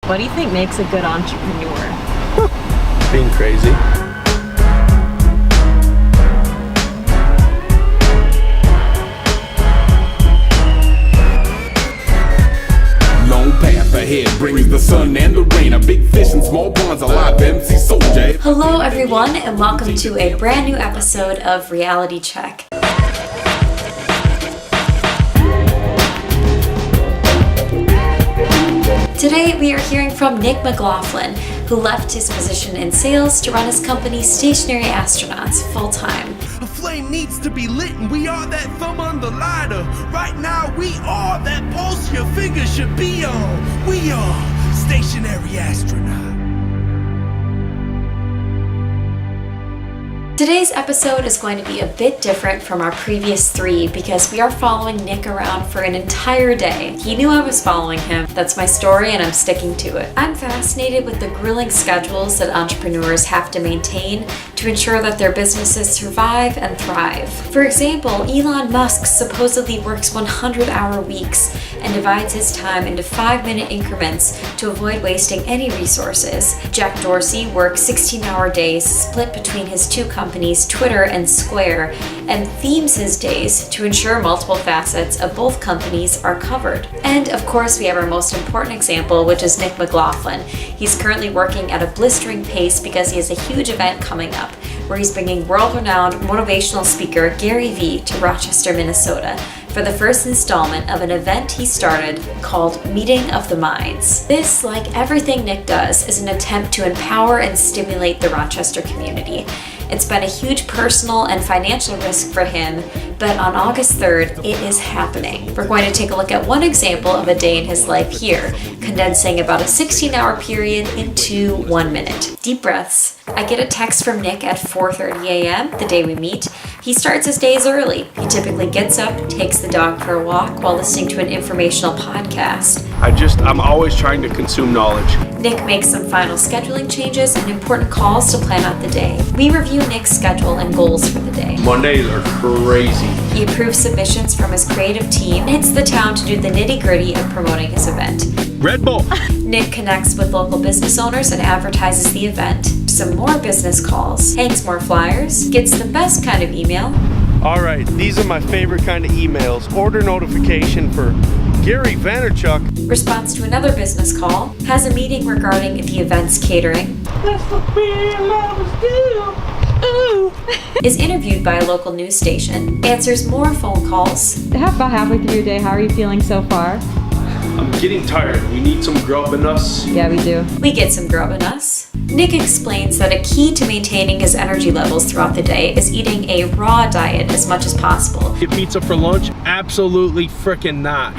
What do you think makes a good entrepreneur? Being crazy. Long path ahead brings the sun and the rain. A big fish in small ponds, a live MC Soldier. Hello everyone and welcome to a brand new episode of Reality Check. Today we are hearing from Nick McLaughlin, who left his position in sales to run his company Stationary Astronauts full-time. A flame needs to be lit and we are that thumb on the lighter. Right now we are that pulse your fingers should be on. We are Stationary Astronaut. Today's episode is going to be a bit different from our previous three because we are following Nick around for an entire day. He knew I was following him. That's my story and I'm sticking to it. I'm fascinated with the grueling schedules that entrepreneurs have to maintain to ensure that their businesses survive and thrive. For example, Elon Musk supposedly works 100-hour weeks and divides his time into 5-minute increments to avoid wasting any resources. Jack Dorsey works 16-hour days split between his two companies, Twitter and Square, and themes his days to ensure multiple facets of both companies are covered. And of course, we have our most important example, which is Nick McLaughlin. He's currently working at a blistering pace because he has a huge event coming up, where he's bringing world-renowned motivational speaker Gary Vee to Rochester, Minnesota, for the first installment of an event he started called Meeting of the Minds. This, like everything Nick does, is an attempt to empower and stimulate the Rochester community. It's been a huge personal and financial risk for him, but on August 3rd, it is happening. We're going to take a look at one example of a day in his life here, condensing about a 16-hour period into 1 minute. Deep breaths. I get a text from Nick at 4:30 a.m. the day we meet. He starts his days early. He typically gets up, takes the dog for a walk while listening to an informational podcast. I'm always trying to consume knowledge. Nick makes some final scheduling changes and important calls to plan out the day. We review Nick's schedule and goals for the day. Mondays are crazy. He approves submissions from his creative team and hits the town to do the nitty-gritty of promoting his event. Red Bull. Nick connects with local business owners and advertises the event. Some more business calls, hangs more flyers, gets the best kind of email. All right, these are my favorite kind of emails. Order notification for Gary Vaynerchuk. Responds to another business call, has a meeting regarding the event's catering. Is interviewed by a local news station, answers more phone calls. About halfway through your day, how are you feeling so far? I'm getting tired. We need some grub in us. Yeah, we do. We get some grub in us. Nick explains that a key to maintaining his energy levels throughout the day is eating a raw diet as much as possible. Get pizza for lunch? Absolutely frickin' not.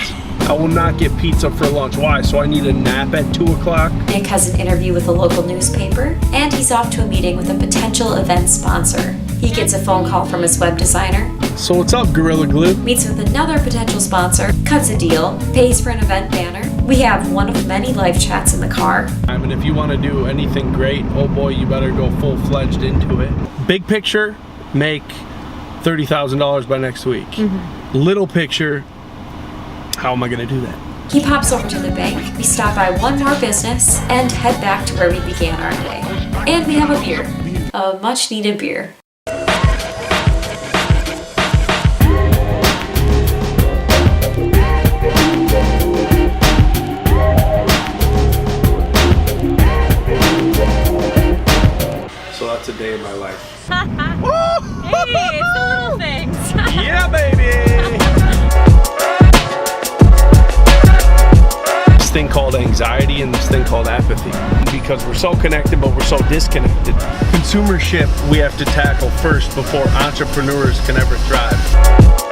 I will not get pizza for lunch. Why? So I need a nap at 2 o'clock? Nick has an interview with a local newspaper, and he's off to a meeting with a potential event sponsor. He gets a phone call from his web designer. So what's up, Gorilla Glue? Meets with another potential sponsor, cuts a deal, pays for an event banner. We have one of many live chats in the car. I mean, if you want to do anything great, oh boy, you better go full-fledged into it. Big picture, make $30,000 by next week. Little picture, how am I going to do that? He pops over to the bank, we stop by one more business, and head back to where we began our day. And we have a beer. A much-needed beer. So that's a day in my life. Hey, it's the little things. Yeah, baby! This thing called anxiety and this thing called apathy. Because we're so connected, but we're so disconnected. Consumership we have to tackle first before entrepreneurs can ever thrive.